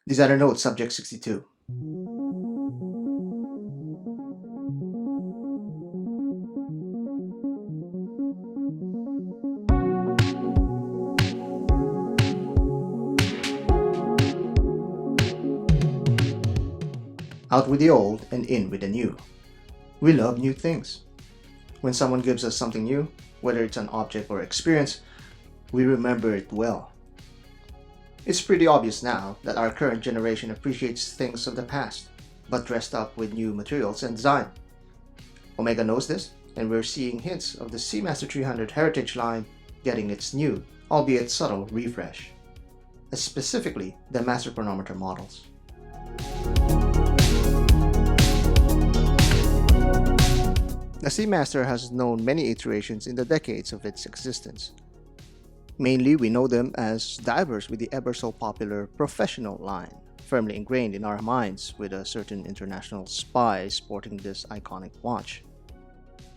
Designer note subject 62. Out with the old and in with the new. We love new things. When someone gives us something new, whether it's an object or experience, we remember it well. It's pretty obvious now that our current generation appreciates things of the past, but dressed up with new materials and design. Omega knows this, and we're seeing hints of the Seamaster 300 Heritage line getting its new, albeit subtle, refresh. Specifically, the Master Chronometer models. The Seamaster has known many iterations in the decades of its existence. Mainly, we know them as divers with the ever so popular Professional line, firmly ingrained in our minds with a certain international spy sporting this iconic watch.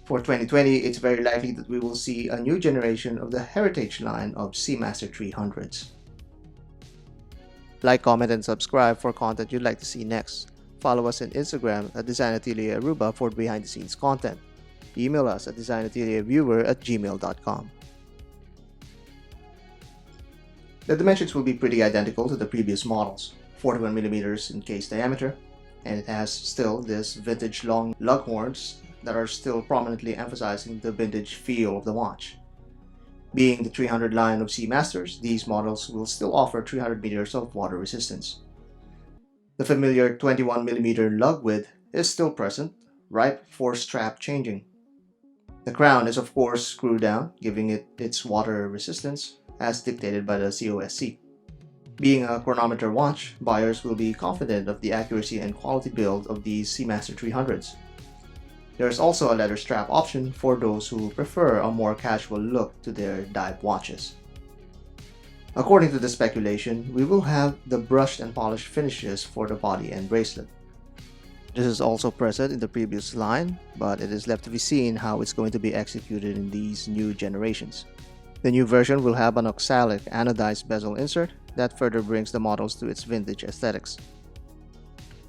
For 2020, it's very likely that we will see a new generation of the Heritage line of Seamaster 300s. Like, comment, and subscribe for content you'd like to see next. Follow us on Instagram at Design Atelier Aruba for behind-the-scenes content. Email us at designatelierviewer@gmail.com. The dimensions will be pretty identical to the previous models, 41mm in case diameter, and it has still this vintage long lug horns that are still prominently emphasizing the vintage feel of the watch. Being the 300 line of Seamasters, these models will still offer 300 meters of water resistance. The familiar 21mm lug width is still present, ripe for strap changing. The crown is of course screwed down, giving it its water resistance as dictated by the COSC. Being a chronometer watch, buyers will be confident of the accuracy and quality build of these Seamaster 300s. There is also a leather strap option for those who prefer a more casual look to their dive watches. According to the speculation, we will have the brushed and polished finishes for the body and bracelet. This is also present in the previous line, but it is left to be seen how it's going to be executed in these new generations. The new version will have an oxalic anodized bezel insert that further brings the models to its vintage aesthetics.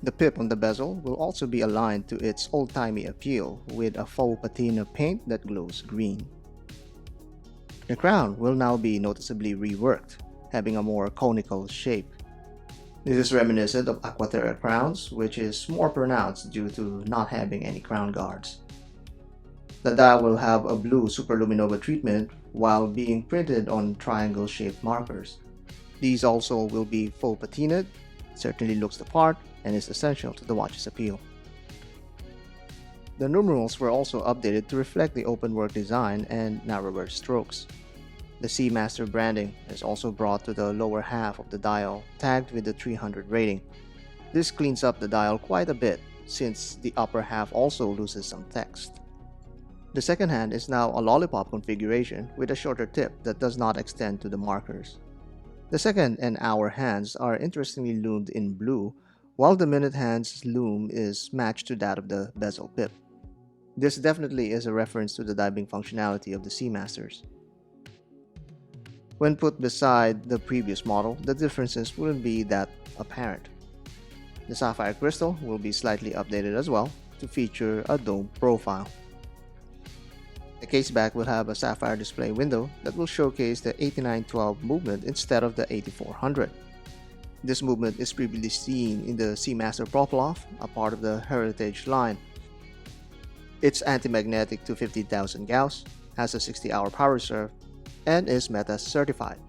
The pip on the bezel will also be aligned to its old-timey appeal with a faux patina paint that glows green. The crown will now be noticeably reworked, having a more conical shape. This is reminiscent of Aquaterra crowns, which is more pronounced due to not having any crown guards. The dial will have a blue superluminova treatment while being printed on triangle-shaped markers. These also will be faux patinaed, certainly looks the part, and is essential to the watch's appeal. The numerals were also updated to reflect the open-work design and narrower strokes. The Seamaster branding is also brought to the lower half of the dial, tagged with the 300 rating. This cleans up the dial quite a bit, since the upper half also loses some text. The second hand is now a lollipop configuration with a shorter tip that does not extend to the markers. The second and hour hands are interestingly loomed in blue, while the minute hand's loom is matched to that of the bezel pip. This definitely is a reference to the diving functionality of the Seamasters. When put beside the previous model, the differences wouldn't be that apparent. The sapphire crystal will be slightly updated as well to feature a dome profile. The caseback will have a sapphire display window that will showcase the 8912 movement instead of the 8400. This movement is previously seen in the Seamaster Proploff, a part of the Heritage line. It's anti-magnetic to 15,000 Gauss, has a 60-hour power reserve, and is META certified.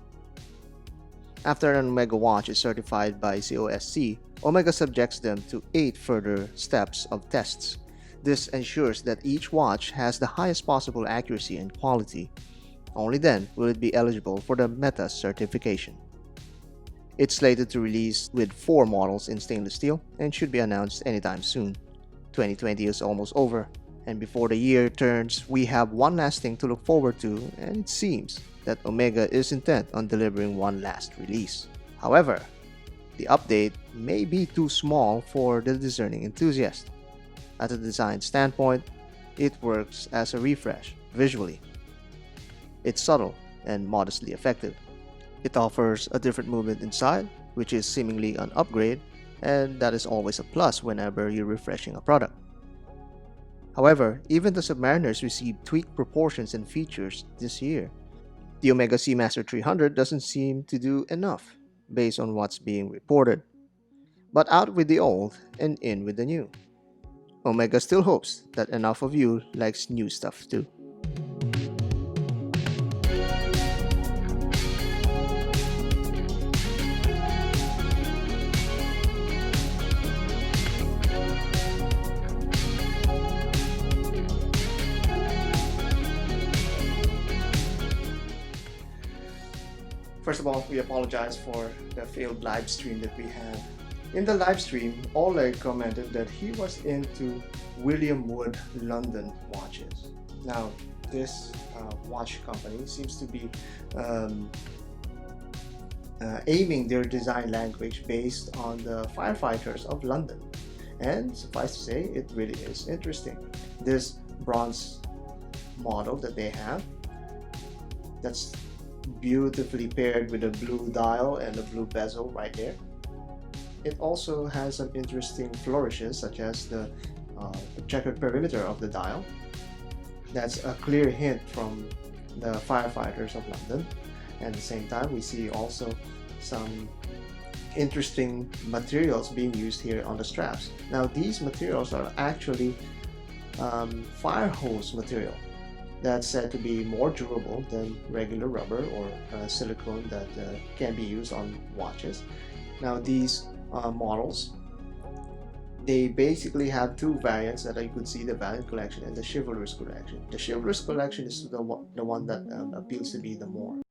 After an Omega watch is certified by COSC, Omega subjects them to 8 further steps of tests. This ensures that each watch has the highest possible accuracy and quality. Only then will it be eligible for the META certification. It's slated to release with 4 models in stainless steel and should be announced anytime soon. 2020 is almost over, and before the year turns, we have one last thing to look forward to, and it seems that Omega is intent on delivering one last release. However, the update may be too small for the discerning enthusiast. At a design standpoint, it works as a refresh visually. It's subtle and modestly effective. It offers a different movement inside, which is seemingly an upgrade, and that is always a plus whenever you're refreshing a product. However, even the Submariners received tweaked proportions and features this year. The Omega Seamaster 300 doesn't seem to do enough, based on what's being reported. But out with the old and in with the new. Omega still hopes that enough of you likes new stuff too. First of all, we apologize for the failed live stream that we had. In the live stream, Oleg commented that he was into William Wood London watches. Now, this watch company seems to be aiming their design language based on the firefighters of London. And suffice to say, it really is interesting. This bronze model that they have, that's beautifully paired with a blue dial and a blue bezel right there. It also has some interesting flourishes, such as the checkered perimeter of the dial. That's a clear hint from the firefighters of London. And at the same time, we see also some interesting materials being used here on the straps. Now, these materials are actually fire hose material. That's said to be more durable than regular rubber or silicone that can be used on watches. Now, these models, they basically have two variants that you could see: the Valiant Collection and the Chivalrous Collection. The Chivalrous Collection is the one that appeals to be the more